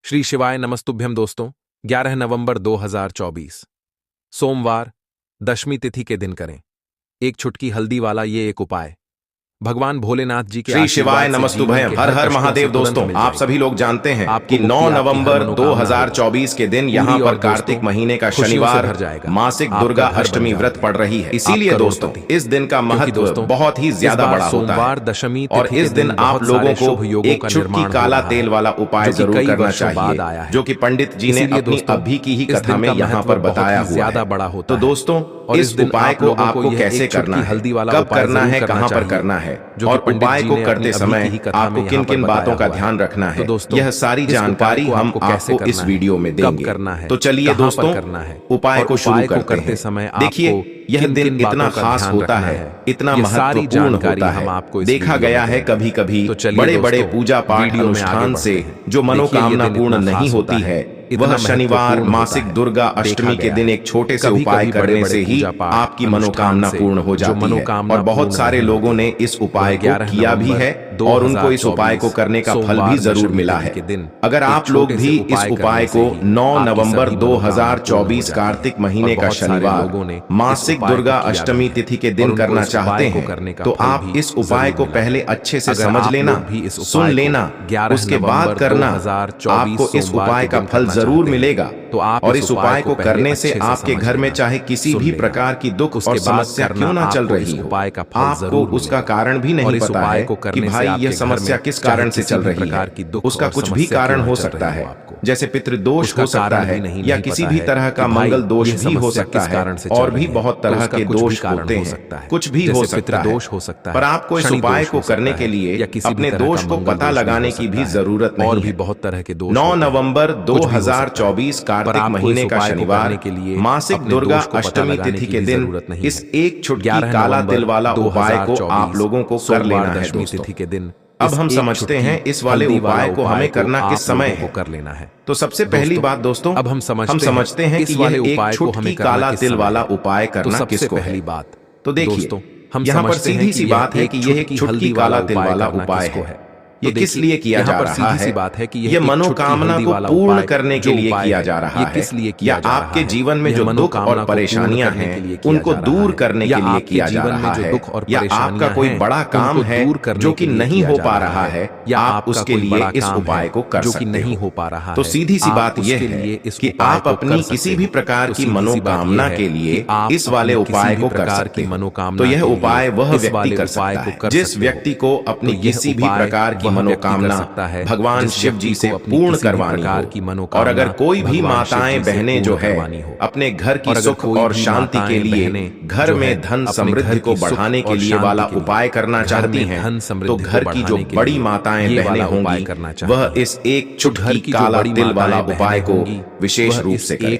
श्री शिवाय नमस्तुभ्यम दोस्तों। 11 नवंबर 2024 सोमवार दशमी तिथि के दिन करें एक चुटकी हल्दी वाला ये एक उपाय। भगवान भोलेनाथ जी के श्री शिवाय नमस्तुभयम। हर हर महादेव। दोस्तों, आप सभी लोग जानते हैं कि 9 नवंबर 2024 के दिन यहाँ पर कार्तिक महीने का शनिवार मासिक दुर्गा अष्टमी व्रत पड़ रही है। इसीलिए दोस्तों, इस दिन का महत्व बहुत ही ज्यादा बड़ा होता है और इस दिन आप लोगों को एक चुटकी काला तेल वाला उपाय जरूर करना चाहिए, जो कि पंडित जी ने अपनी अभी की ही कथा में यहाँ पर बताया हुआ है। तो दोस्तों, इस उपाय को आपको कैसे करना है, कब करना है, कहाँ पर करना है और उपाय को करते समय आपको किन किन बातों का ध्यान रखना है, यह सारी जानकारी हम आपको इस वीडियो में देंगे। तो चलिए दोस्तों, उपाय को शुरू करते हैं। देखिए, यह दिन इतना खास होता है, इतना महत्वपूर्ण होता है। देखा गया है कभी कभी बड़े बड़े पूजा पाठ अनुष्ठान से जो मनोकामना पूर्ण नहीं होती है, वह शनिवार मासिक दुर्गा अष्टमी के दिन एक छोटे से उपाय करने से ही आपकी मनोकामना पूर्ण हो जाती है। और बहुत सारे लोगों ने इस उपाय को किया भी है और उनको इस उपाय को करने का फल भी जरूर मिला है। अगर आप लोग भी इस उपाय को 9 नवंबर 2024 कार्तिक महीने का शनिवार मासिक दुर्गा अष्टमी तिथि के दिन करना चाहते हैं, तो आप इस उपाय को पहले अच्छे से समझ लेना, सुन लेना, उसके बाद करना। आपको इस उपाय का फल जरूर मिलेगा। और इस उपाय को करने से आपके घर में चाहे किसी भी प्रकार की दुख और समस्या क्यों ना चल रही हो, आपको उसका कारण भी नहीं पता है कि भाई यह समस्या किस कारण से चल रही है। उसका कुछ भी कारण हो सकता है, जैसे पितृदोष हो सकता है या किसी भी तरह का मंगल दोष भी हो सकता है, और भी बहुत तरह के दोष होते हैं, कुछ भी हो सकता है। पर आपको इस उपाय को करने के लिए अपने दोष को पता लगाने की भी जरूरत नहीं है। 9 नवंबर 2024 कार्तिक महीने का शनिवार मासिक दुर्गा अष्टमी तिथि के दिन इस एक चुटकी काला तिल वाला उपाय को आप लोगों को कर लेना है दोस्तों। अब हम समझते हैं इस वाले उपाय को हमें करना किस समय है। कर लेना है। तो सबसे पहली बात दोस्तों, अब हम समझते हैं कि यह एक चुटकी काला तिल वाला उपाय करना किसको है। तो देखिए, यहाँ पर सीधी सी बात है कि यह एक चुटकी काला तिल वाला उपाय है। ये किस लिए किया जा रहा है? बात है कि यह मनोकामना को पूर्ण करने के लिए किया जा रहा है, या आपके जीवन में जो दुख और परेशानियां हैं उनको दूर करने के लिए किया जा रहा है, या आपका कोई बड़ा काम है जो कि नहीं हो पा रहा है, या आप उसके लिए इस उपाय को कर सकते हो। तो सीधी सी बात यह है कि आप अपनी किसी भी प्रकार की मनोकामना के लिए इस वाले उपाय को कर सकते हैं। तो यह उपाय वह व्यक्ति कर सकता है जिस व्यक्ति को अपनी किसी भी प्रकार की मनोकामना भगवान शिव जी से पूर्ण करवानी हो। और अगर कोई भी माताएं बहनें जो है अपने घर की सुख और शांति के लिए, घर में धन समृद्धि को बढ़ाने के लिए वाला उपाय करना चाहती हैं, तो घर की जो बड़ी माताएं बहनें होंगी वह इस एक चुटकी काला तिल वाला उपाय को विशेष रूप से करें,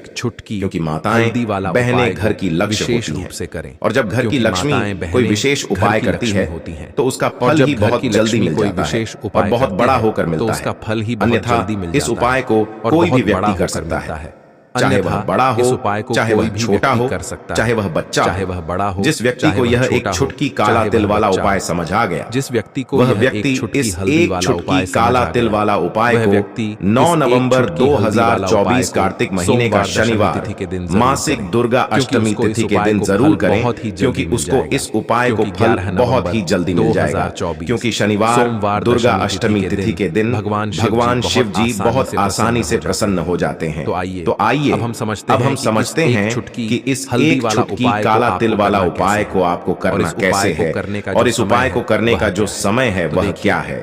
क्योंकि माताएं बहनें घर की लक्ष्मी होती हैं। और जब घर की लक्ष्मी कोई विशेष उपाय करती है तो उसका फल ही बहुत जल्दी मिल जाता है और बहुत बड़ा होकर मिलता है। अन्यथा इस उपाय को कोई भी व्यक्ति कर सकता है, चाहे वह बड़ा हो, चाहे वह छोटा हो, चाहे वह बच्चा, चाहे वह बड़ा हो। जिस व्यक्ति को यह एक चुटकी काला तिल वाला उपाय समझ आ गया, जिस व्यक्ति को वह व्यक्ति इस एक चुटकी काला तिल वाला उपाय को 9 नवंबर 2024 कार्तिक महीने का शनिवार मासिक दुर्गा अष्टमी तिथि के दिन जरूर करें, क्योंकि उसको इस उपाय को फल बहुत ही जल्दी मिल जाएगा। क्योंकि शनिवार दुर्गा अष्टमी तिथि के दिन भगवान शिव जी बहुत आसानी से प्रसन्न हो जाते हैं। तो आइए अब हम समझते हैं कि इस एक चुटकी काला तिल वाला उपाय को आपको करना कैसे है, और इस उपाय को करने का जो समय है वह क्या है।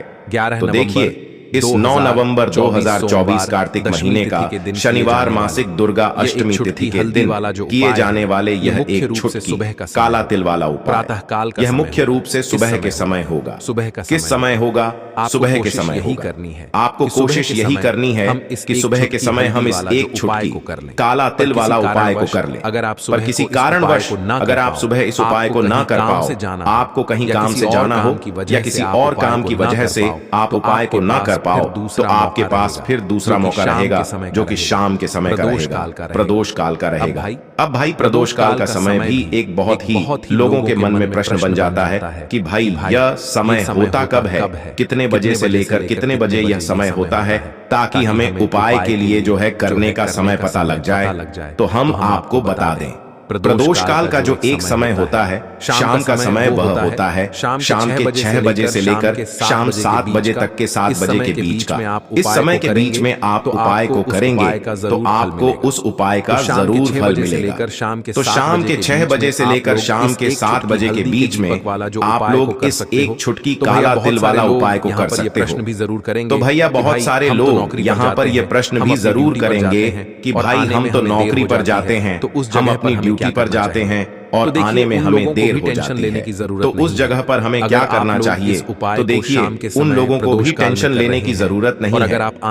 तो देखिए, इस 9 नवंबर 2024 कार्तिक महीने का शनिवार मासिक दुर्गा अष्टमी तिथि के दिन किए जाने वाले यह एक चुटकी काला तिल वाला उपाय, यह मुख्य रूप से सुबह के समय होगा। किस समय होगा? सुबह के समय होगा। आपको कोशिश यही करनी है कि सुबह के समय हम इस एक चुटकी काला तिल वाला उपाय को कर लें। पर किसी कारणवश अगर आप सुबह इस उपाय को ना कर पाओ, आपको कहीं काम से जाना हो या किसी और काम की वजह से आप उपाय को ना कर पाओ तो आपके पास फिर दूसरा मौका रहेगा जो कि शाम के समय का रहेगा, प्रदोष काल का रहेगा। अब भाई प्रदोष काल का समय भी एक बहुत ही लोगों के मन में प्रश्न बन जाता है कि भाई यह समय होता कब है, कितने बजे से लेकर कितने बजे यह समय होता है, ताकि हमें उपाय के लिए जो है करने का समय पता लग जाए। तो हम आपको बता दें, प्रदोष काल का जो एक समय होता है, शाम का समय वह होता है शाम के 6 बजे से लेकर शाम 7 बजे तक के 7 बजे के बीच का। इस समय के बीच में आप उपाय को करेंगे तो आपको उस उपाय का जरूर फल मिलेगा। तो शाम के 6 बजे से लेकर शाम के 7 बजे के बीच में आप लोग इस एक छुटकी काला तिल वाला उपाय को कर सकते हो। तो भैया बहुत सारे लोग यहाँ पर यह प्रश्न भी जरूर करेंगे कि भाई हम तो नौकरी पर जाते हैं, हम अपनी ड्यूटी पर जाते हैं और आने में हमें देर हो जाती है, तो उस जगह पर हमें क्या करना चाहिए? तो देखिए, उन लोगों को भी टेंशन लेने की जरूरत नहीं है।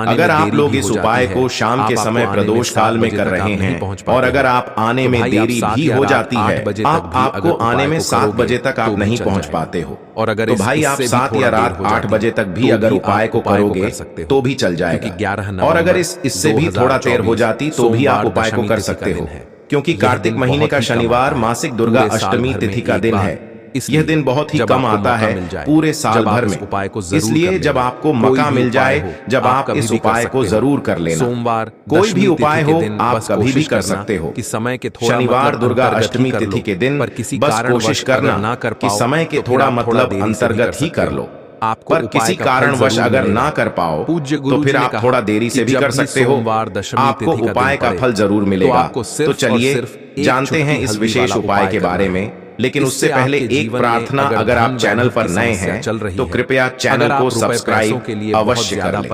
अगर आप लोग इस उपाय को शाम के समय प्रदोष काल में कर रहे हैं और अगर आप आने में देरी भी हो जाती है, आपको आने में 7 बजे तक आप नहीं पहुंच पाते हो, और अगर तो भाई आप 7 या रात 8 बजे तक भी अगर उपाय को करोगे तो भी चल जाएगा। और अगर इससे भी थोड़ा देर हो जाती तो भी आप उपाय को कर सकते हो, क्योंकि कार्तिक महीने का शनिवार मासिक दुर्गा अष्टमी तिथि का दिन है। यह दिन बहुत ही कम आता है पूरे साल भर में, इसलिए जब आपको मौका मिल जाए, जब आप इस उपाय को जरूर कर लेना। सोमवार कोई भी उपाय हो आप कभी भी कर सकते हो। शनिवार दुर्गा अष्टमी तिथि के दिन बस कोशिश करना कि समय के थोड़ा मतलब अंतर्गत ही कर लो। पर किसी कारणवश अगर ना कर पाओ तो फिर आप थोड़ा देरी से भी कर सकते हो, आपको उपाय का फल जरूर मिलेगा। तो चलिए जानते हैं इस विशेष उपाय के बारे में, लेकिन उससे पहले एक प्रार्थना, अगर आप चैनल पर नए हैं तो कृपया चैनल को सब्सक्राइब अवश्य कर लें।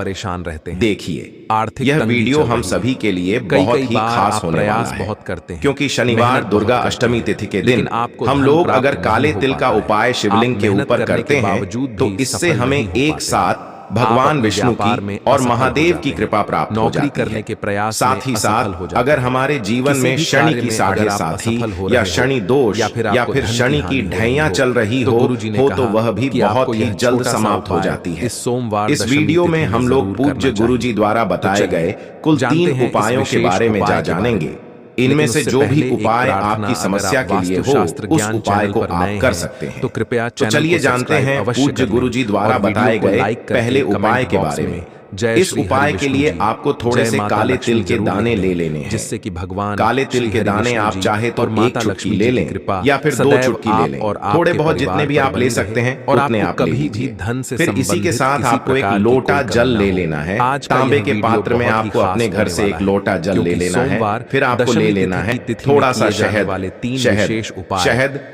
देखिए, यह वीडियो हम सभी के लिए बहुत ही खास होने वाला है, क्योंकि शनिवार दुर्गा अष्टमी तिथि के दिन हम लोग अगर काले तिल का उपाय शिवलिंग के ऊपर करते हैं तो इससे हमें एक साथ भगवान विष्णु की और महादेव की कृपा प्राप्त हो जाती है। के प्रयास साथ ही साथ अगर हमारे जीवन में शनि की साढ़े साथी या शनि दोष या फिर शनि की ढैया चल रही हो तो वह भी बहुत ही जल्द समाप्त हो जाती है। इस वीडियो में हम लोग पूज्य गुरुजी द्वारा बताए गए कुल 3 उपायों के बारे में जानेंगे। इनमें से जो भी उपाय आपकी समस्या के लिए हो उस उपाय को आप कर सकते हैं। तो कृपया चलिए जानते हैं पूज्य गुरुजी द्वारा बताए गए पहले उपाय के बारे में। इस उपाय के लिए आपको थोड़े से काले तिल के दाने ले लेने हैं, जिससे कि भगवान काले तिल के दाने आप चाहे तो 1 चुटकी ले लें या फिर 2 चुटकी ले लें, थोड़े बहुत जितने भी आप ले सकते हैं और उतने आप ले लीजिए। फिर इसी के साथ आपको एक लोटा जल ले लेना है। तांबे के पात्र में आपको अपने घर से एक लोटा जल ले लेना है। फिर आपको ले लेना है थोड़ा सा शहद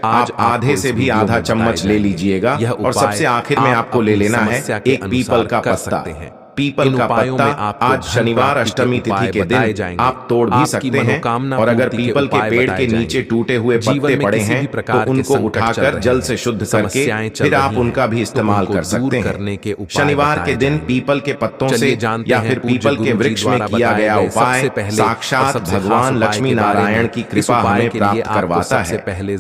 आप आधे से भी आधा चम्मच ले लीजिएगा, और सबसे आखिर में आपको ले लेना है एक पीपल का पत्ता। पीपल का पत्ता आज शनिवार अष्टमी तिथि के दिन आप तोड़ भी सकते हैं, और अगर पीपल के पेड़ के नीचे टूटे हुए पत्ते पड़े हैं तो उनको उठाकर जल से शुद्ध करके फिर आप उनका भी इस्तेमाल कर सकते हैं। शनिवार के दिन पीपल के पत्तों से या फिर पीपल के वृक्ष में किया गया उपाय साक्षात भगवान लक्ष्मी नारायण की कृपा हमें प्राप्त करवाता है।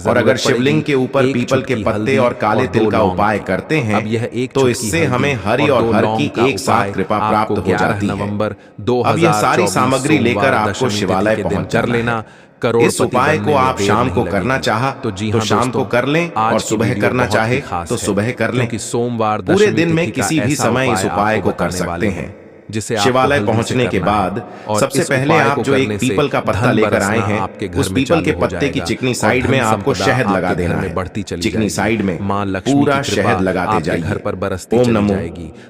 और अगर शिवलिंग के ऊपर पीपल के पत्ते और काले तिल का उपाय करते हैं तो इससे हमें हरि और हर की एक साथ प्राप्त हो जाती है। अब ये सारी सामग्री लेकर आपको शिवालय पहुंच लेना। इस उपाय को आप शाम को करना चाहा तो शाम को कर लें, और सुबह करना चाहे तो सुबह कर लें। सोमवार पूरे दिन में किसी भी समय इस उपाय को कर सकते हैं। जिसे शिवालय पहुंचने के बाद सबसे पहले आप जो एक पीपल का पत्ता लेकर आए हैं उस पीपल के पत्ते की चिकनी साइड में आपको शहद लगा देना है। चिकनी साइड में पूरा शहद लगाते जाइए। ओम नमो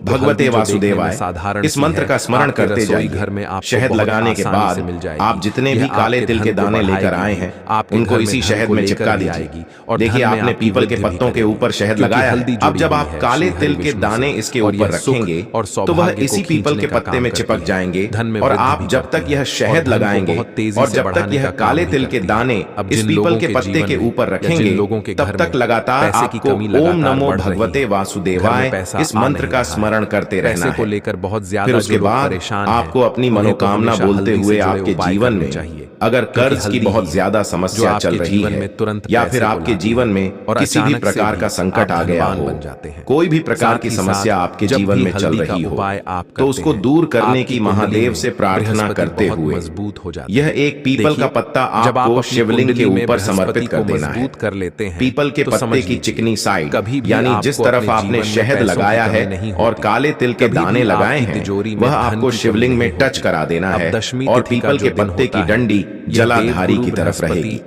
भगवते वासुदेवाय इस मंत्र का स्मरण करते जाइए। घर में आप शहद लगाने के बाद आप जितने भी काले तिल के दाने लेकर आए हैं उनको इसी शहद में चिपका दीजिए। और देखिए, आपने पीपल के पत्तों के ऊपर शहद लगाया। अब जब आप काले तिल के दाने इसके ऊपर रखेंगे तो वह इसी पीपल के पत्ते में चिपक जाएंगे, और आप जब तक यह शहद लगाएंगे और जब तक यह काले तिल के दाने इस पीपल के पत्ते के ऊपर रखेंगे तब तक लगातार आपको ओम नमो भगवते वासुदेवाय इस मंत्र का स्मरण करते रहना है। फिर उसके बाद आपको अपनी मनोकामना बोलते हुए आपके जीवन में अगर कर्ज की बहुत ज्यादा समस्या चल रही है या फिर आपके जीवन में किसी भी प्रकार का संकट आ गया हो, कोई भी प्रकार की समस्या आपके जीवन में चल रही हो, तो उसको दूर करने की महादेव से प्रार्थना करते हुए यह एक पीपल का पत्ता आपको शिवलिंग के ऊपर समर्पित कर देना है। पीपल के पत्ते की चिकनी साइड, यानी जिस तरफ आपने शहद लगाया है और काले तिल के दाने लगाए हैं, वह आपको शिवलिंग में टच करा देना है और पीपल के पत्ते की डंडी जलाधारी की तरफ रहेगी।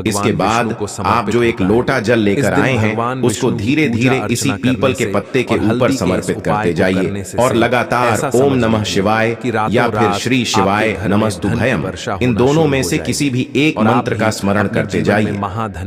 इसके बाद आप जो एक लोटा जल लेकर आए हैं, उसको धीरे धीरे इसी पीपल के पत्ते के ऊपर समर्पित करते जाइए और लगातार ओम नमः शिवाय या फिर श्री शिवाय नमस्तुभयम, इन दोनों में से किसी भी एक मंत्र का स्मरण करते जाइए।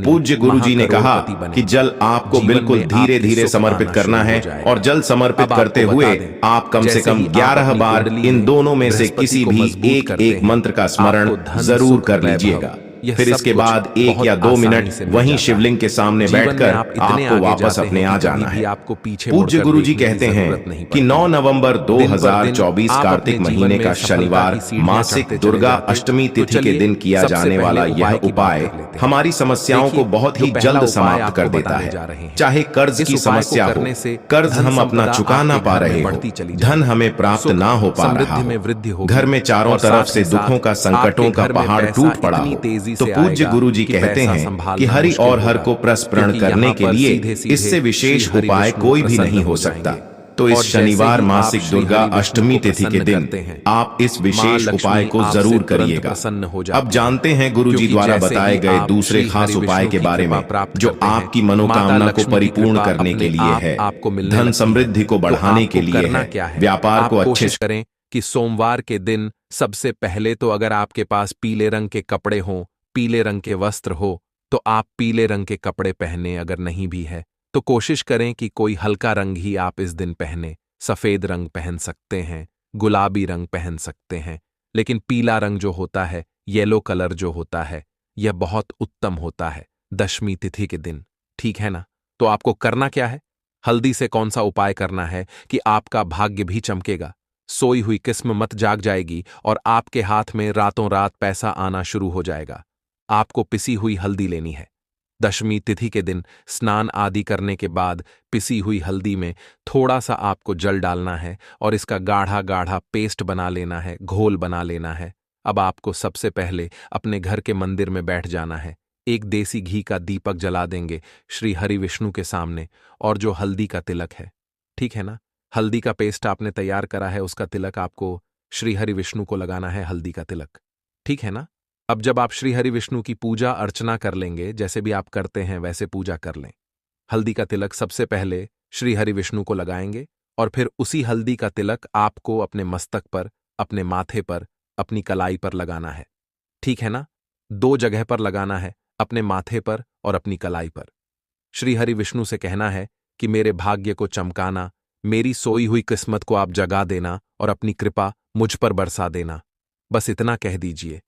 पूज्य गुरु जी ने कहा कि जल आपको बिल्कुल धीरे धीरे समर्पित करना है और जल समर्पित करते हुए आप कम से कम 11 बार इन दोनों में से किसी भी एक मंत्र का स्मरण जरूर कर लीजिएगा। फिर इसके बाद 1 या 2 मिनट वहीं शिवलिंग के सामने बैठकर आपको वापस अपने आ जाना है। पूज्य गुरु जी कहते हैं कि 9 नवंबर 2024 कार्तिक महीने का शनिवार मासिक दुर्गा अष्टमी तिथि के दिन किया जाने वाला यह उपाय हमारी समस्याओं को बहुत ही जल्द समाप्त कर देता है। चाहे कर्ज की समस्या हो, कर्ज हम अपना चुका ना पा रहे हो, धन हमें प्राप्त ना हो पा रहा हो, घर में चारों तरफ से दुखों का संकटों का पहाड़ टूट पड़ा हो, तो पूज्य गुरु जी कहते हैं कि हरि और हर को प्रस्फुरण करने के लिए इससे विशेष उपाय कोई भी नहीं हो सकता। तो इस शनिवार मासिक दुर्गा अष्टमी तिथि के दिन आप इस विशेष उपाय को जरूर करिएगा। अब जानते हैं गुरु जी द्वारा बताए गए दूसरे खास उपाय के बारे में, जो आपकी मनोकामना को परिपूर्ण करने के लिए है, धन समृद्धि को बढ़ाने के लिए है, व्यापार को अच्छे से करें कि सोमवार के दिन सबसे पहले तो अगर आपके पास पीले रंग के कपड़े हों, पीले रंग के वस्त्र हो, तो आप पीले रंग के कपड़े पहने। अगर नहीं भी है तो कोशिश करें कि कोई हल्का रंग ही आप इस दिन पहने। सफेद रंग पहन सकते हैं, गुलाबी रंग पहन सकते हैं, लेकिन पीला रंग जो होता है, येलो कलर जो होता है, यह बहुत उत्तम होता है दशमी तिथि के दिन। ठीक है ना? तो आपको करना क्या है? हल्दी से कौन सा उपाय करना है कि आपका भाग्य भी चमकेगा, सोई हुई किस्म मत जाग जाएगी और आपके हाथ में रातों रात पैसा आना शुरू हो जाएगा। आपको पिसी हुई हल्दी लेनी है। दशमी तिथि के दिन स्नान आदि करने के बाद पिसी हुई हल्दी में थोड़ा सा आपको जल डालना है और इसका गाढ़ा गाढ़ा पेस्ट बना लेना है, घोल बना लेना है। अब आपको सबसे पहले अपने घर के मंदिर में बैठ जाना है। एक देसी घी का दीपक जला देंगे श्री हरि विष्णु के सामने, और जो हल्दी का तिलक है, ठीक है ना, हल्दी का पेस्ट आपने तैयार करा है, उसका तिलक आपको श्री हरि विष्णु को लगाना है, हल्दी का तिलक। ठीक है ना? अब जब आप श्री हरि विष्णु की पूजा अर्चना कर लेंगे, जैसे भी आप करते हैं वैसे पूजा कर लें। हल्दी का तिलक सबसे पहले श्री हरि विष्णु को लगाएंगे और फिर उसी हल्दी का तिलक आपको अपने मस्तक पर, अपने माथे पर, अपनी कलाई पर लगाना है। ठीक है ना? 2 जगह पर लगाना है, अपने माथे पर और अपनी कलाई पर। श्री हरि विष्णु से कहना है कि मेरे भाग्य को चमकाना, मेरी सोई हुई किस्मत को आप जगा देना और अपनी कृपा मुझ पर बरसा देना। बस इतना कह दीजिए।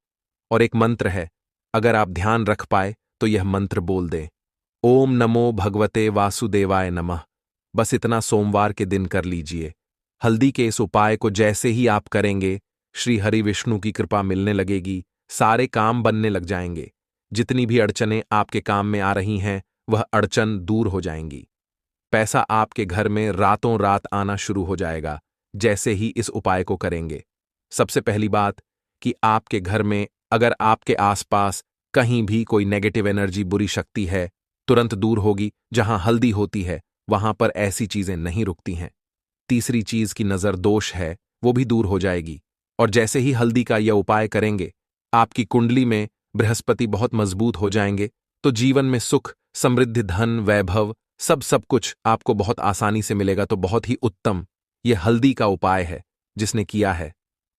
और एक मंत्र है, अगर आप ध्यान रख पाए तो यह मंत्र बोल दें, ओम नमो भगवते वासुदेवाय नमः। बस इतना सोमवार के दिन कर लीजिए। हल्दी के इस उपाय को जैसे ही आप करेंगे, श्री हरि विष्णु की कृपा मिलने लगेगी, सारे काम बनने लग जाएंगे। जितनी भी अड़चनें आपके काम में आ रही हैं, वह अड़चन दूर हो जाएंगी। पैसा आपके घर में रातों रात आना शुरू हो जाएगा जैसे ही इस उपाय को करेंगे। सबसे पहली बात कि आपके घर में अगर आपके आसपास कहीं भी कोई नेगेटिव एनर्जी, बुरी शक्ति है, तुरंत दूर होगी। जहां हल्दी होती है वहां पर ऐसी चीजें नहीं रुकती हैं। तीसरी चीज की नजर दोष है, वो भी दूर हो जाएगी। और जैसे ही हल्दी का यह उपाय करेंगे, आपकी कुंडली में बृहस्पति बहुत मजबूत हो जाएंगे, तो जीवन में सुख, समृद्धि, धन, वैभव सब कुछ आपको बहुत आसानी से मिलेगा। तो बहुत ही उत्तम यह हल्दी का उपाय है। जिसने किया है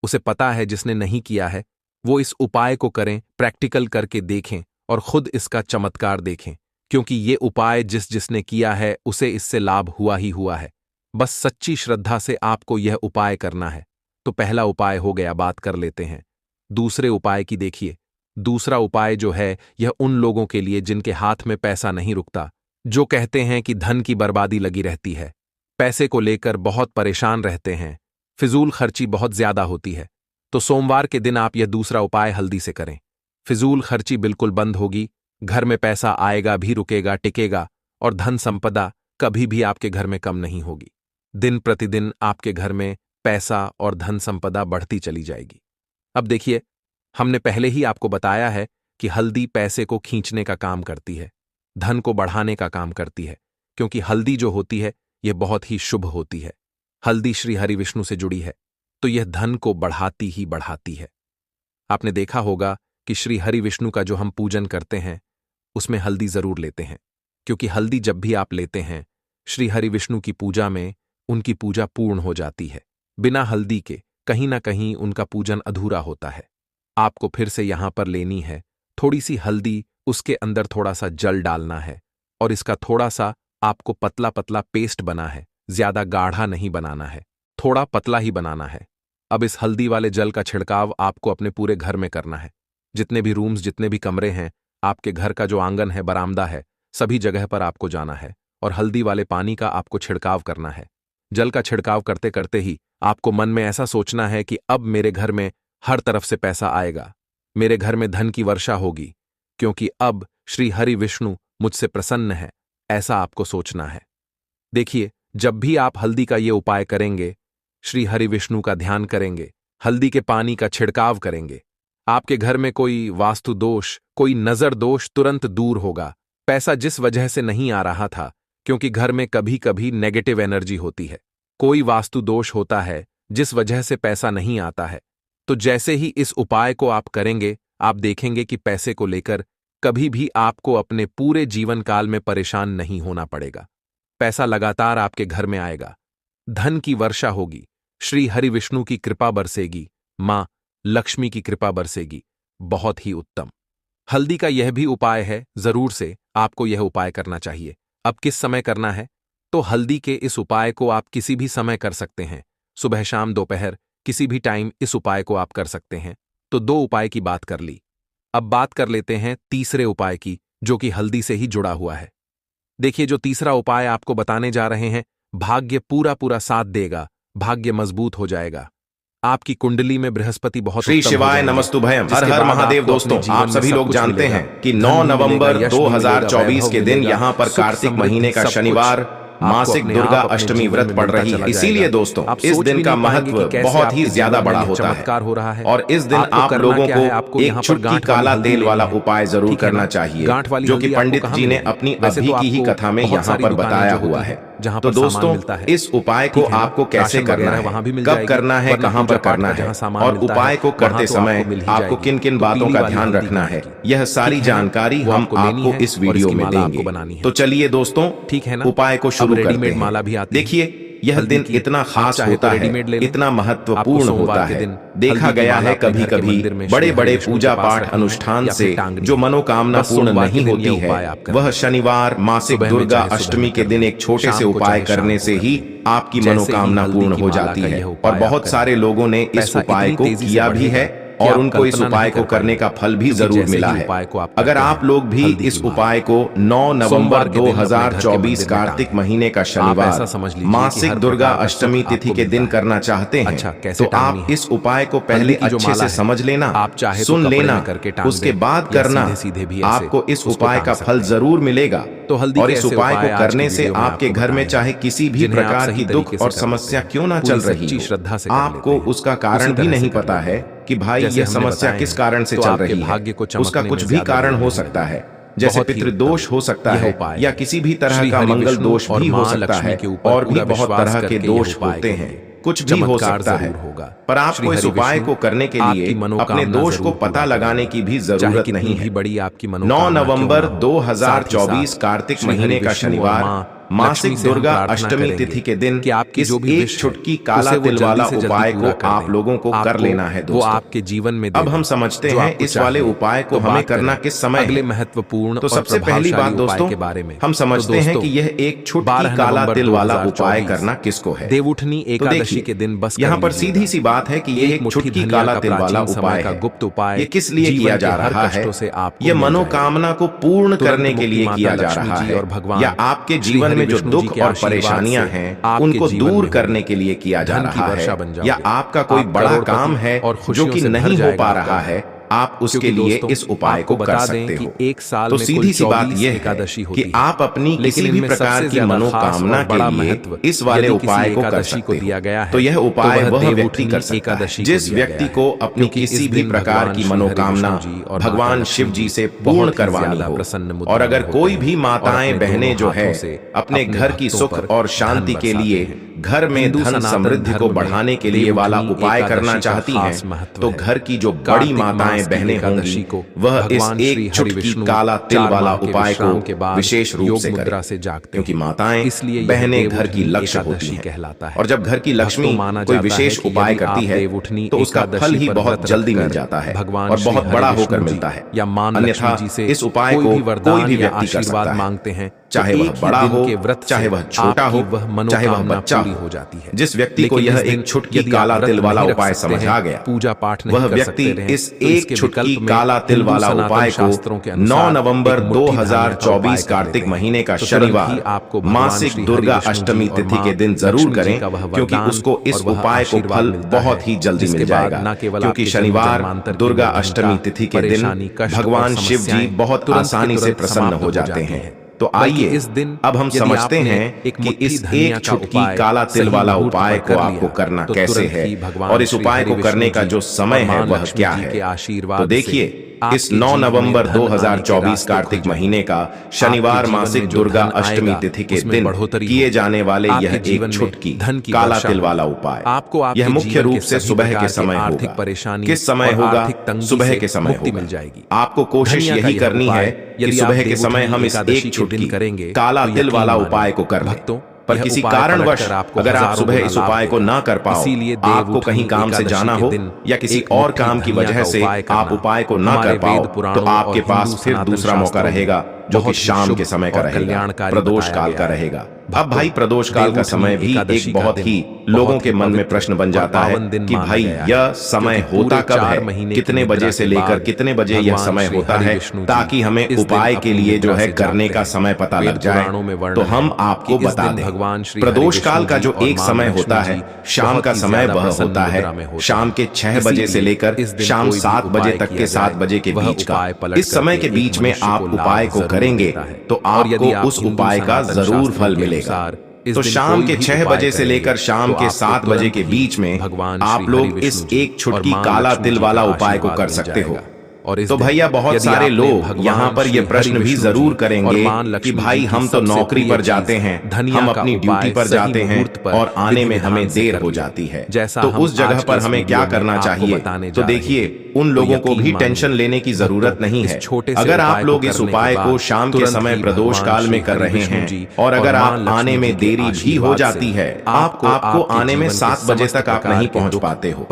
उसे पता है, जिसने नहीं किया है वो इस उपाय को करें, प्रैक्टिकल करके देखें और खुद इसका चमत्कार देखें, क्योंकि ये उपाय जिसने किया है उसे इससे लाभ हुआ ही हुआ है। बस सच्ची श्रद्धा से आपको यह उपाय करना है। तो पहला उपाय हो गया, बात कर लेते हैं दूसरे उपाय की। देखिए, दूसरा उपाय जो है यह उन लोगों के लिए जिनके हाथ में पैसा नहीं रुकता, जो कहते हैं कि धन की बर्बादी लगी रहती है, पैसे को लेकर बहुत परेशान रहते हैं, फिजूल खर्ची बहुत ज्यादा होती है। तो सोमवार के दिन आप यह दूसरा उपाय हल्दी से करें। फिजूल खर्ची बिल्कुल बंद होगी, घर में पैसा आएगा भी, रुकेगा, टिकेगा, और धन संपदा कभी भी आपके घर में कम नहीं होगी। दिन प्रतिदिन आपके घर में पैसा और धन संपदा बढ़ती चली जाएगी। अब देखिए, हमने पहले ही आपको बताया है कि हल्दी पैसे को खींचने का काम करती है, धन को बढ़ाने का काम करती है, क्योंकि हल्दी जो होती है यह बहुत ही शुभ होती है। हल्दी श्री हरि विष्णु से जुड़ी है, तो यह धन को बढ़ाती ही बढ़ाती है। आपने देखा होगा कि श्री हरि विष्णु का जो हम पूजन करते हैं उसमें हल्दी जरूर लेते हैं, क्योंकि हल्दी जब भी आप लेते हैं श्री हरि विष्णु की पूजा में उनकी पूजा पूर्ण हो जाती है। बिना हल्दी के कहीं ना कहीं उनका पूजन अधूरा होता है। आपको फिर से यहां पर लेनी है थोड़ी सी हल्दी, उसके अंदर थोड़ा सा जल डालना है और इसका थोड़ा सा आपको पतला पतला पेस्ट बना है, ज्यादा गाढ़ा नहीं बनाना है, थोड़ा पतला ही बनाना है। अब इस हल्दी वाले जल का छिड़काव आपको अपने पूरे घर में करना है। जितने भी रूम्स, जितने भी कमरे हैं, आपके घर का जो आंगन है, बरामदा है, सभी जगह पर आपको जाना है और हल्दी वाले पानी का आपको छिड़काव करना है। जल का छिड़काव करते करते ही आपको मन में ऐसा सोचना है कि अब मेरे घर में हर तरफ से पैसा आएगा, मेरे घर में धन की वर्षा होगी, क्योंकि अब श्री हरि विष्णु मुझसे प्रसन्न है, ऐसा आपको सोचना है। देखिए, जब भी आप हल्दी का ये उपाय करेंगे, श्री हरि विष्णु का ध्यान करेंगे, हल्दी के पानी का छिड़काव करेंगे, आपके घर में कोई वास्तु दोष, कोई नजर दोष तुरंत दूर होगा। पैसा जिस वजह से नहीं आ रहा था, क्योंकि घर में कभी कभी नेगेटिव एनर्जी होती है, कोई वास्तु दोष होता है जिस वजह से पैसा नहीं आता है, तो जैसे ही इस उपाय को आप करेंगे, आप देखेंगे कि पैसे को लेकर कभी भी आपको अपने पूरे जीवन काल में परेशान नहीं होना पड़ेगा। पैसा लगातार आपके घर में आएगा, धन की वर्षा होगी, श्री हरि विष्णु की कृपा बरसेगी, मां लक्ष्मी की कृपा बरसेगी। बहुत ही उत्तम। हल्दी का यह भी उपाय है, जरूर से आपको यह उपाय करना चाहिए। अब किस समय करना है? तो हल्दी के इस उपाय को आप किसी भी समय कर सकते हैं, सुबह, शाम, दोपहर, किसी भी टाइम इस उपाय को आप कर सकते हैं। तो 2 उपाय की बात कर ली। अब बात कर लेते हैं तीसरे उपाय की, जो कि हल्दी से ही जुड़ा हुआ है। देखिए, जो तीसरा उपाय आपको बताने जा रहे हैं, भाग्य पूरा पूरा साथ देगा, भाग्य मजबूत हो जाएगा। आपकी कुंडली में बृहस्पति बहुत श्री शिवाय नमस्तुभयम, हर हर महादेव। दोस्तों, आप सभी लोग जानते हैं कि 9 नवंबर 2024 के दिन यहाँ पर कार्तिक महीने का शनिवार मासिक दुर्गा अष्टमी व्रत पड़ रही है। इसीलिए दोस्तों, इस दिन का महत्व बहुत ही ज्यादा बड़ा होता है और इस दिन आप लोगों को एक चुटकी काला तेल वाला उपाय जरूर करना चाहिए, जो कि पंडित जी ने अपनी अभी की ही कथा में यहाँ पर बताया हुआ है। तो दोस्तों, इस उपाय को आपको कैसे करना है, कब करना है, कहां पर करना है और उपाय को करते समय आपको किन किन बातों का ध्यान रखना है, यह सारी जानकारी हम आपको इस वीडियो में देंगे। तो चलिए दोस्तों, ठीक है ना, उपाय को शुरू करते हैं। देखिए, यह दिन इतना खास होता है, इतना महत्वपूर्ण होता है। देखा गया है कभी कभी बड़े बड़े पूजा पाठ अनुष्ठान से जो मनोकामना पूर्ण नहीं होती है, वह शनिवार मासिक दुर्गा अष्टमी के दिन एक छोटे से उपाय करने से ही आपकी मनोकामना पूर्ण हो जाती है। और बहुत सारे लोगों ने इस उपाय को किया भी है और उनको इस उपाय को करने का फल भी जरूर मिला है। अगर आप लोग भी इस उपाय को 9 नवंबर 2024 कार्तिक महीने का शनिवार मासिक दुर्गा अष्टमी तिथि के दिन करना चाहते हैं, तो आप इस उपाय को पहले अच्छे से समझ लेना, सुन लेना, उसके बाद करना। आपको इस उपाय का फल जरूर मिलेगा। और इस उपाय को करने से आपके घर में चाहे किसी भी प्रकार की दुख और समस्या क्यों ना चल रही हो, आपको उसका कारण भी नहीं पता है कि भाई यह समस्या किस कारण से चल रही है, उसका कुछ भी कारण हो सकता है, जैसे पितृदोष हो सकता है या किसी भी तरह का मंगल दोष भी हो सकता है, और भी बहुत तरह के दोष होते हैं, कुछ भी हो सकता है। पर आपको इस उपाय को करने के लिए अपने दोष को पता लगाने की भी जरूरत नहीं है। 9 नवंबर 2024 कार्तिक महीने का शनिवार मासिक दुर्गा अष्टमी तिथि के दिन इस एक छुटकी काला तिल वाला उपाय को आप लोगों को कर लेना है दोस्तों। आपके जीवन में अब हम समझते हैं इस वाले उपाय को हमें करना किस समय अगले महत्वपूर्ण। तो सबसे पहली बात दोस्तों, हम समझते हैं कि यह एक छुटकी काला तिल वाला उपाय करना किसको है। देवउठनी एकादशी के दिन बस यहाँ पर सीधी सी बात है कि यह एक छुटकी काला तिल वाला उपाय है। गुप्त उपाय ये किस लिए किया जा रहा है? यह मनोकामना को पूर्ण करने के लिए किया जा रहा है, या आपके जीवन में जो दुख और परेशानियां हैं उनको दूर करने के लिए किया जा रहा है, या आपका कोई बड़ा काम है जो कि नहीं हो पा रहा है, आप उसके लिए इस उपाय को कर सकते हो। एक साल तो में सीधी सी बात यह है कि आप अपनी किसी भी प्रकार की मनोकामना के लिए इस वाले उपाय को कर सकते हो। तो यह उपाय वह व्यक्ति कर सकता है जिस व्यक्ति को अपनी किसी भी प्रकार की मनोकामना भगवान शिव जी से पूर्ण करवानी हो। और अगर कोई भी माताएं बहनें जो है अपने घर की सुख और शांति के लिए, घर में धन समृद्धि को बढ़ाने के लिए वाला उपाय करना चाहती हैं, तो घर की जो बड़ी माताएं बहनें होंगी वह इस एक चुटकी काला तिल वाला उपाय को विशेष रूप से करें, क्योंकि माताएं बहनें घर की लक्ष्मी होती हैं। और जब घर की लक्ष्मी कोई विशेष उपाय करती है तो उसका फल ही बहुत जल्दी मिल जाता है और बहुत बड़ा होकर मिलता है। अन्यथा इस उपाय को कोई भी व्यक्ति कर सकता है, चाहे वह बड़ा हो, चाहे वह छोटा हो, चाहे वह बच्चा हो जाती है। जिस व्यक्ति को यह एक छुटकी काला तिल वाला उपाय समझ आ गया, पूजा पाठ वह व्यक्ति इस एक छुटकी काला तिल वाला उपाय को 9 नवंबर 2024 कार्तिक महीने का शनिवार मासिक दुर्गा अष्टमी तिथि के दिन जरूर करें, क्योंकि उसको इस उपाय को फल बहुत ही जल्दी मिल जाएगा। क्योंकि शनिवार दुर्गा अष्टमी तिथि के दिन भगवान शिव जी बहुत आसानी से प्रसन्न हो जाते हैं। तो आइए इस दिन अब हम समझते हैं कि इस एक छुटकी काला तिल वाला उपाय को आपको करना कैसे है और इस उपाय को करने का जो समय है वह क्या है। तो देखिए, इस 9 नवंबर 2024 कार्तिक महीने का शनिवार मासिक दुर्गा अष्टमी तिथि के दिन किए जाने वाले यह एक छुटकी काला तिल वाला उपाय यह मुख्य रूप से सुबह के समय होगा। किस समय होगा? सुबह के समय होगा। आपको कोशिश यही करनी है कि सुबह के समय हम इस एक छुटकी काला तिल वाला उपाय को कर लें। पर किसी कारणवश अगर आप सुबह इस उपाय को ना कर पाओ, आपको कहीं काम से जाना हो या किसी और काम की वजह से आप उपाय को ना कर पाओ, तो आपके पास फिर दूसरा मौका रहेगा जो कि शाम के समय का रहेगा, प्रदोष काल का रहेगा। अब भाई प्रदोष काल का समय भी एक बहुत ही लोगों के मन में प्रश्न बन जाता है कि भाई यह समय होता कब है, कितने बजे से लेकर कितने बजे यह समय होता है, ताकि हमें उपाय के लिए जो है करने का समय पता लग जाए। तो हम आपको बता दें, प्रदोष काल का जो एक समय होता है, शाम का समय वह होता है शाम के 6 बजे से लेकर शाम 7 बजे तक के 7 बजे के बीच का। इस समय के बीच में आप उपाय को करेंगे तो आपको उस उपाय का जरूर फल मिलेगा। तो शाम के 6 बजे से लेकर शाम के 7 बजे के बीच में आप लोग इस एक छुटकी काला तिल वाला उपाय को कर सकते हो। तो भैया बहुत सारे लोग यहाँ पर ये प्रश्न भी जरूर करेंगे कि भाई हम तो नौकरी पर जाते हैं, हम अपनी ड्यूटी पर जाते हैं और आने में हमें देर हो जाती है, तो उस जगह पर हमें क्या करना चाहिए? तो देखिए, उन लोगों को भी टेंशन लेने की जरूरत नहीं है। अगर आप लोग इस उपाय को शाम के समय प्रदोष काल में कर रहे हैं और अगर आप आने में देरी भी हो जाती है, आपको आने में 7 बजे तक आप नहीं पहुंच पाते हो,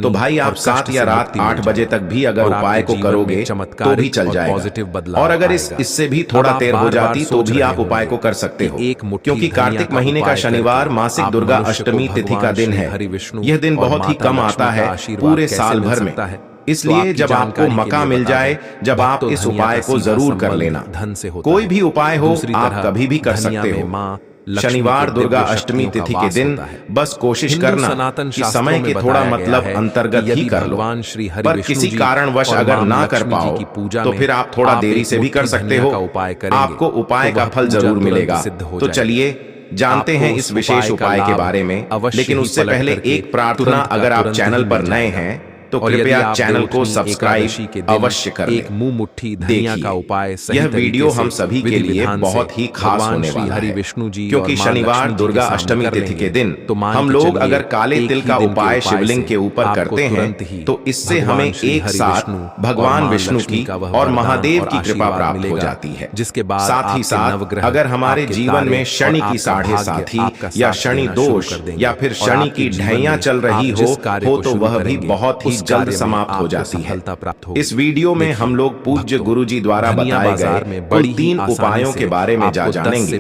तो भाई आप 7 या रात 8 बजे तक भी अगर उपाय को करोगे तो भी चल जाएगा। और अगर इससे भी थोड़ा देर हो जाती तो भी आप उपाय को कर सकते हो, क्योंकि कार्तिक महीने का शनिवार मासिक दुर्गा अष्टमी तिथि का दिन है। यह दिन बहुत ही कम आता है पूरे साल भर में, इसलिए जब आपको मौका मिल जाए, जब आप इस उपाय को जरूर कर लेना। कोई भी उपाय हो आप कभी भी कर सकते हो। शनिवार दुर्गा अष्टमी तिथि के दिन बस कोशिश करना कि समय के थोड़ा मतलब अंतर्गत ही कर लो। पर किसी कारणवश अगर ना कर पाओ तो फिर आप थोड़ा देरी से भी कर सकते हो, आपको उपाय का फल जरूर मिलेगा। तो चलिए जानते हैं इस विशेष उपाय के बारे में, लेकिन उससे पहले एक प्रार्थना, अगर आप चैनल पर नए हैं तो कृपया चैनल को सब्सक्राइब अवश्य कर लें। मुंह मुट्ठी धनिया का उपाय यह वीडियो हम सभी के लिए बहुत ही खास होने वाला है, क्योंकि शनिवार दुर्गा अष्टमी तिथि के दिन हम लोग अगर काले तिल का उपाय शिवलिंग के ऊपर करते हैं तो इससे हमें एक साथ भगवान विष्णु की और महादेव की कृपा प्राप्त हो जाती है। साथ ही साथ अगर हमारे जीवन में शनि की साढ़े साथी या शनि दोष या फिर शनि की ढैया चल रही हो तो वह भी बहुत ही जल्द समाप्त हो जाती है। इस वीडियो में हम लोग पूज्य गुरुजी द्वारा बताए गए कुल 3 उपायों के बारे में जानेंगे।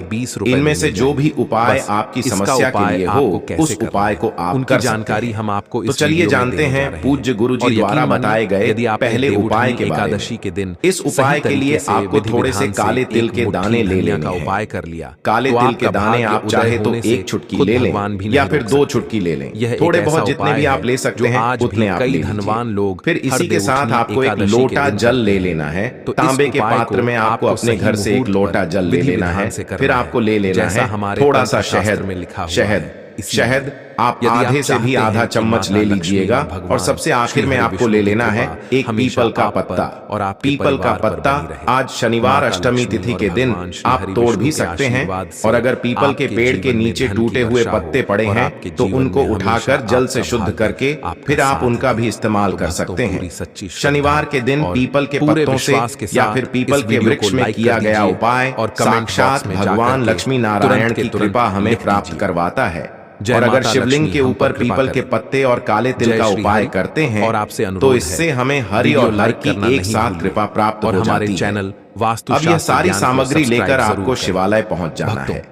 इनमें से जो भी उपाय आपकी समस्या के लिए हो उस उपाय को आप कर जानकारी हम आपको तो चलिए जानते हैं पूज्य गुरुजी द्वारा बताए गए पहले उपाय के बारे में। इस उपाय के लिए आपको थोड़े से काले तिल के दाने ले लेने का उपाय कर लिया। काले तिल के दाने आप चाहे तो 1 चुटकी ले लें या फिर 2 चुटकी ले लें, थोड़े बहुत जितने भी आप ले सकते हैं उतने आप ले। धनवान लोग फिर इसी के साथ आपको एक लोटा जल ले लेना है। तो तांबे के पात्र में आपको अपने घर से एक लोटा जल ले लेना है। फिर आपको ले लेना है थोड़ा सा शहद आप आधे से भी आधा चम्मच ले लीजिएगा। और सबसे आखिर में आपको ले लेना है एक पीपल का पत्ता। और आप पीपल का पत्ता आज शनिवार अष्टमी तिथि के दिन आप तोड़ भी सकते हैं। और अगर पीपल के पेड़ के नीचे टूटे हुए पत्ते पड़े हैं तो उनको उठाकर जल से शुद्ध करके फिर आप उनका भी इस्तेमाल कर सकते हैं। शनिवार के दिन पीपल के पत्तों से या फिर पीपल के वृक्ष में किया गया उपाय और साक्षात भगवान लक्ष्मी नारायण की कृपा हमें प्राप्त करवाता है। और अगर शिवलिंग के ऊपर पीपल के पत्ते और काले तिल का उपाय करते हैं तो इससे हमें हरि और हर की एक साथ कृपा प्राप्त हो जाती है। अब यह सारी सामग्री लेकर आपको शिवालय पहुंच जाना है।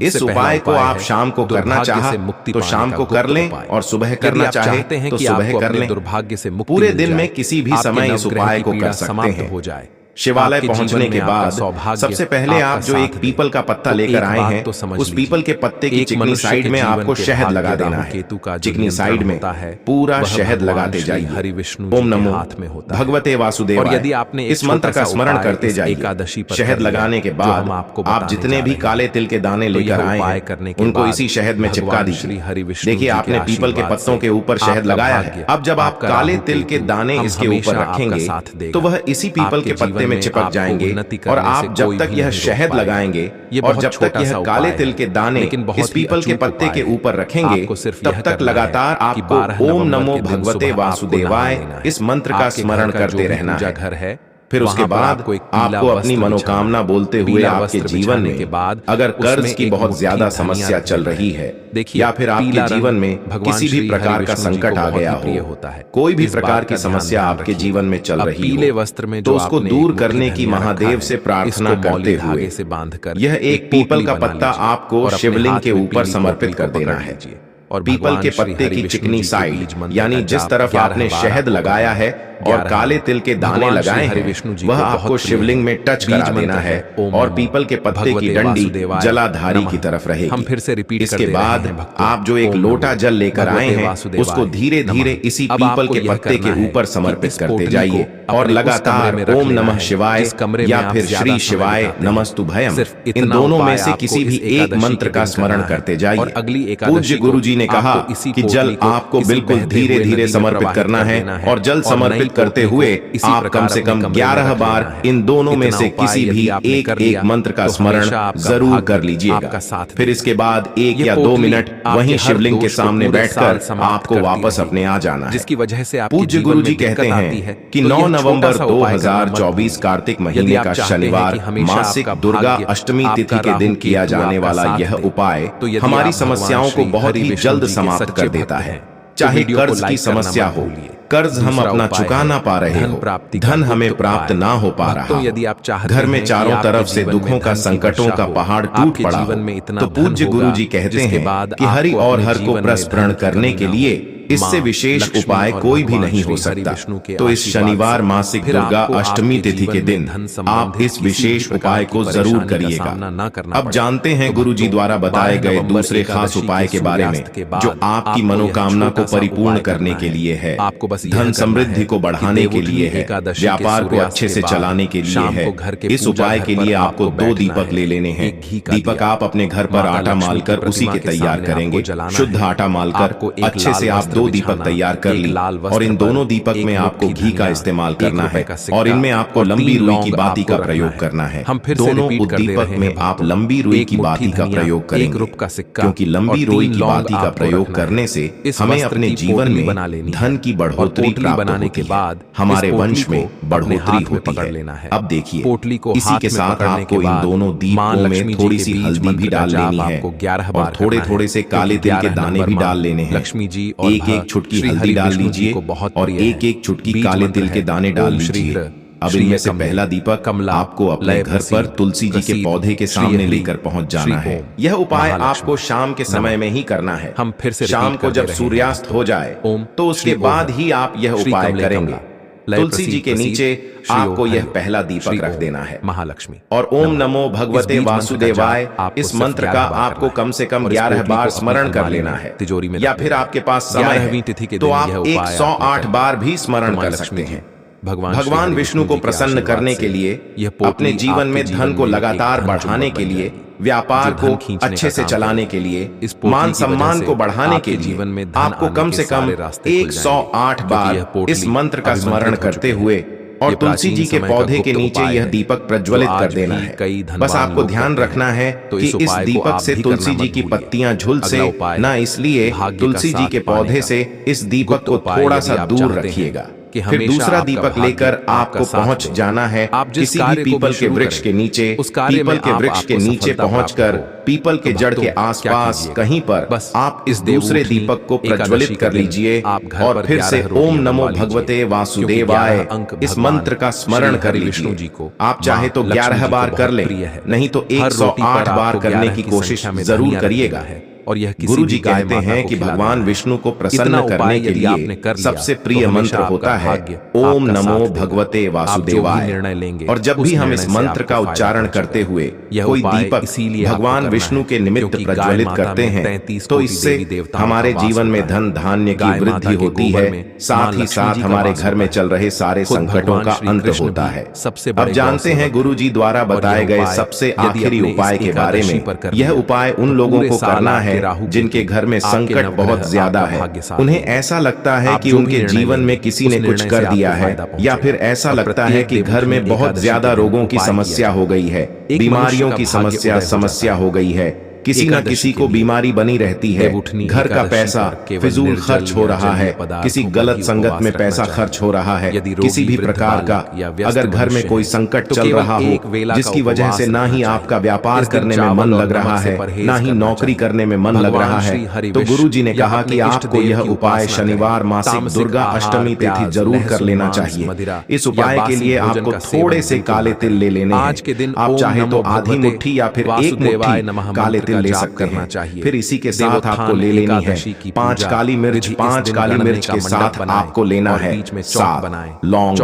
इस उपाय को आप शाम को करना चाहे तो शाम को कर लें और सुबह करना चाहे तो सुबह कर लें। दुर्भाग्य से मुक्ति पूरे दिन में किसी भी समय इस उपाय को कर सकते हैं। शिवालय पहुंचने के बाद सबसे पहले आप जो एक पीपल का पत्ता लेकर आए हैं उस पीपल के पत्ते की चिकनी साइड में आपको शहद लगा देना है। चिकनी साइड में पूरा शहद लगाते जाइए। ओम नमो भगवते वासुदेवाय। और यदि आपने इस मंत्र का स्मरण करते जाइए। शहद लगाने के बाद आप जितने भी काले तिल के दाने लेकर आए हैं उनको इसी शहद में चिपका दीजिए। देखिए आपने पीपल के पत्तों के ऊपर शहद लगाया है। अब जब आप काले तिल के दाने इसके ऊपर रखेंगे तो वह इसी पीपल के पत्ते में चिपक जाएंगे। और आप जब तक यह शहद लगाएंगे और जब तक यह काले तिल के दाने इस पीपल के पत्ते के ऊपर रखेंगे तब तक लगातार आपको ओम नमो भगवते वासुदेवाय इस मंत्र का स्मरण करते रहना है। फिर उसके बाद आपको अपनी मनोकामना बोलते हुए आपके जीवन में अगर कर्ज की बहुत ज्यादा समस्या चल रही है या फिर आपके जीवन में किसी भी प्रकार का संकट आ गया हो, कोई भी प्रकार की समस्या आपके जीवन में चल रही हो, तो उसको दूर करने की महादेव से प्रार्थना करते हुए यह एक पीपल का पत्ता आपको शिवलिंग के ऊपर समर्पित कर देना है। और पीपल के पत्ते की चिकनी साइड यानी जिस तरफ आपने शहद लगाया है और काले तिल के दाने लगाए हैं वह आपको शिवलिंग में टच करा देना है। और पीपल के पत्ते की डंडी जलाधारी की तरफ रहेगी। हम फिर से रिपीट इसके बाद आप जो एक लोटा जल लेकर आए हैं उसको धीरे धीरे इसी पीपल के पत्ते के ऊपर समर्पित करते जाइए। और लगातार ओम नमः शिवाय या फिर श्री शिवाय नमस्तुभयम इन दोनों में से किसी भी एक मंत्र का स्मरण करते जाइए। पूज्य गुरु जी ने कहा कि जल आपको बिल्कुल धीरे धीरे समर्पित करना है। और जल समर्पित करते हुए आप कम से कम 11 बार इन दोनों में से किसी भी एक मंत्र का स्मरण जरूर कर लीजिएगा। फिर इसके बाद 1 या 2 मिनट वहीं शिवलिंग के सामने बैठकर आपको वापस अपने आ जाना है। जिसकी वजह से पूज्य गुरु जी कहते हैं कि 9 नवंबर 2024 कार्तिक महीने का शनिवार मासिक दुर्गा अष्टमी तिथि के दिन किया जाने वाला यह उपाय हमारी समस्याओं को बहुत ही जल्द समाप्त कर देता है। चाहे कर्ज की समस्या हो, कर्ज हम अपना चुका ना पा रहे हो, धन हमें प्राप्त ना हो पा रहा, यदि आप चाहते घर में चारों तरफ से दुखों का संकटों का पहाड़ टूट पड़ा हो, तो पूज्य गुरु जी कहते हैं कि हरि और हर को प्रस्फुरण करने के लिए इससे विशेष उपाय कोई भी नहीं हो सकता। तो इस शनिवार मासिक दुर्गा अष्टमी तिथि के दिन आप इस विशेष उपाय को जरूर करिएगा। अब जानते हैं गुरु जी द्वारा बताए गए दूसरे खास उपाय के बारे में जो आपकी मनोकामना को परिपूर्ण करने के लिए है, धन समृद्धि को बढ़ाने के लिए है, व्यापार को अच्छे से चलाने के लिए है। इस उपाय के लिए आपको 2 दीपक ले लेने हैं। दीपक आप अपने घर पर आटा मालकर उसी के तैयार करेंगे। शुद्ध आटा मालकर अच्छे से आप 2 दीपक तैयार कर ली। और इन दोनों दीपक में आपको घी का इस्तेमाल करना है और इनमें आपको लंबी रुई की बाती का प्रयोग करना है। दोनों दीपक में आप लंबी रुई की बाती का प्रयोग करेंगे क्योंकि लंबी रुई की बाती का प्रयोग करने से हमें अपने जीवन में धन की बढ़ोतरी प्राप्त होती है, हमारे वंश में बढ़ोतरी होती है। अब देखिए इसी के साथ आपको इन दोनों दीपों में थोड़ी सी हल्दी भी डाल लेनी है और थोड़े थोड़े से काले तिल के दाने भी डाल लेने हैं। लक्ष्मी जी एक चुटकी हल्दी डाल लीजिए और एक चुटकी काले तिल के दाने डाल लीजिए। अब इनमें से पहला दीपक आपको अपने घर पर तुलसी जी के पौधे के सामने लेकर पहुंच जाना है। यह उपाय आपको शाम के समय में ही करना है। हम फिर से शाम को जब सूर्यास्त हो जाए तो उसके बाद ही आप यह उपाय करेंगे। तुलसी जी के नीचे आपको यह पहला दीपक रख देना है महालक्ष्मी और ओम नमो भगवते वासुदेवाय इस मंत्र का आपको कम से कम 11 बार स्मरण कर लेना है तिजोरी में, या फिर आपके पास समय है तो आप 108 बार भी स्मरण कर सकते हैं। भगवान विष्णु को प्रसन्न करने के लिए, अपने जीवन में धन को लगातार बढ़ाने के लिए, व्यापार को अच्छे से चलाने के लिए, मान सम्मान को बढ़ाने के लिए आपको कम से कम 108 बार इस मंत्र का स्मरण करते हुए और तुलसी जी के पौधे के नीचे यह दीपक प्रज्वलित कर देना है। बस आपको ध्यान रखना है कि इस दीपक से तुलसी जी की पत्तियां झुलसे ना, इसलिए तुलसी जी के पौधे से इस दीपक को थोड़ा सा दूर रखिएगा। फिर दूसरा दीपक लेकर आपको पहुंच जाना है किसी भी पीपल के वृक्ष के नीचे। पीपल के वृक्ष के नीचे पहुंचकर पीपल के जड़ के आसपास कहीं पर आप इस दूसरे दीपक को प्रज्वलित कर लीजिए और फिर से ओम नमो भगवते वासुदेवाय इस मंत्र का स्मरण कर लीजिए। आप चाहे तो 11 बार कर लें, नहीं तो 108 बार करने की कोशिश जरूर करिएगा। और यह गुरु जी कहते हैं कि भगवान विष्णु को प्रसन्न करने के लिए सबसे प्रिय मंत्र होता है ओम नमो भगवते वासुदेवाय। और जब भी हम इस मंत्र का उच्चारण करते हुए कोई दीपक भगवान विष्णु के निमित्त प्रज्वलित करते हैं तो इससे हमारे जीवन में धन धान्य की वृद्धि होती है, साथ ही साथ हमारे घर में चल रहे सारे संकटों का अंत होता है। अब जानते हैं गुरु जी द्वारा बताए गए सबसे आखिरी उपाय के बारे में। यह उपाय उन लोगों को करना है जिनके घर में संकट बहुत ज्यादा है। उन्हें ऐसा लगता है कि उनके जीवन में किसी ने कुछ कर दिया है, या फिर ऐसा लगता है कि घर में बहुत ज्यादा रोगों की समस्या हो गई है, बीमारियों की समस्या हो गई है, किसी न किसी को बीमारी बनी रहती है, घर का पैसा फिजूल खर्च हो रहा है, किसी गलत संगत में पैसा खर्च हो रहा है, किसी भी प्रकार का अगर घर में कोई संकट चल रहा हो जिसकी वजह से ना ही आपका व्यापार करने में मन लग रहा है, ना ही नौकरी करने में मन लग रहा है, तो गुरु जी ने कहा कि आपको यह उपाय शनिवार मासिक दुर्गा अष्टमी तिथि जरूर कर लेना चाहिए। इस उपाय के लिए आपको थोड़े से काले तिल ले लेने हैं। आप चाहे तो आधी मुट्ठी या फिर 1 मुट्ठी काले ले सकते हैं। फिर इसी के साथ आपको ले लेनी है 5 काली मिर्च। 5 काली मिर्च के साथ आपको लेना है 7 लौंग।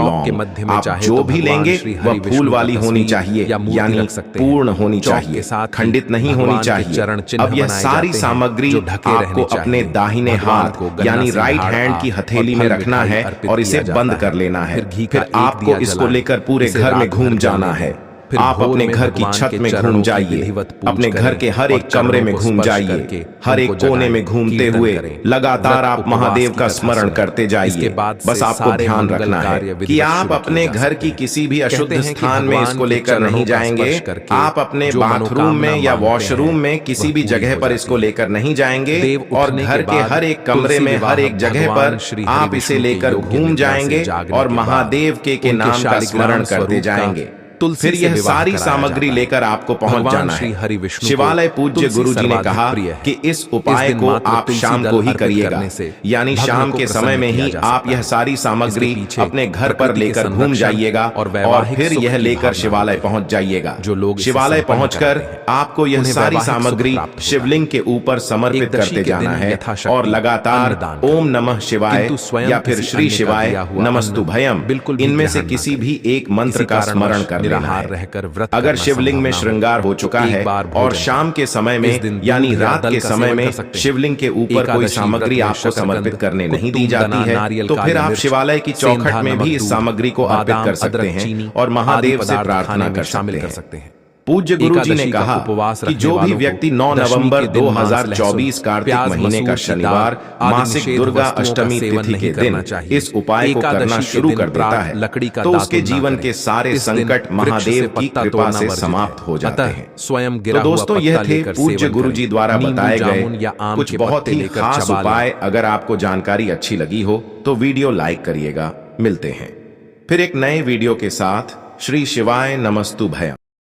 आप जो भी लेंगे वह फूल वाली होनी चाहिए, यानी पूर्ण होनी चाहिए, खंडित नहीं होनी चाहिए। अब यह सारी सामग्री आपको अपने दाहिने हाथ यानी राइट हैंड की हथेली में रखना है और इसे बंद कर लेना है। फिर आपको इसको लेकर पूरे घर में घूम जाना है। आप अपने घर की छत में घूम जाइए, अपने घर के हर एक कमरे में घूम जाइए, हर एक कोने में घूमते हुए लगातार आप महादेव का स्मरण करते जाइए। बस आपको ध्यान रखना है कि आप अपने घर की किसी भी अशुद्ध स्थान में इसको लेकर नहीं जाएंगे। आप अपने बाथरूम में या वॉशरूम में किसी भी जगह पर इसको लेकर नहीं जाएंगे और घर के हर एक कमरे में हर एक जगह पर आप इसे लेकर घूम जाएंगे और महादेव के नाम का स्मरण करते जाएंगे। फिर यह सारी सामग्री लेकर आपको पहुंच जाना है। शिवालय पूज्य गुरु जी ने कहा कि इस उपाय को आप शाम को ही करिएगा, यानी शाम के समय में ही आप यह सारी सामग्री अपने घर पर लेकर घूम जाइएगा और फिर यह लेकर शिवालय पहुंच जाइएगा। शिवालय पहुंचकर आपको यह सारी सामग्री शिवलिंग के ऊपर समर्पित करते जाना है और लगातार ओम नमः शिवाय या फिर श्री शिवाय नमस्तुभयम इनमें से किसी भी एक मंत्र का स्मरण करना है। अगर शिवलिंग में श्रृंगार हो चुका है और शाम के समय में यानी रात के समय में शिवलिंग के ऊपर कोई सामग्री आपको समर्पित करने नहीं दी जाती है, तो फिर आप शिवालय की चौखट में भी इस सामग्री को अर्पित कर सकते हैं और महादेव से प्रार्थना कर सकते हैं। पूज्य गुरु जी ने कहा कि जो भी व्यक्ति 9 नवंबर 2024 कार्तिक महीने का शनिवार मासिक दुर्गा अष्टमी तिथि के दिन इस उपाय को करना शुरू कर देता है तो उसके जीवन के सारे संकट महादेव की कृपा से समाप्त हो जाते हैं। तो दोस्तों, यह थे पूज्य गुरु जी द्वारा बताए गए कुछ बहुत ही खास उपाय। अगर आपको जानकारी अच्छी लगी हो तो वीडियो लाइक करिएगा। मिलते हैं फिर एक नए वीडियो के साथ। श्री शिवाय नमस्तुभयम।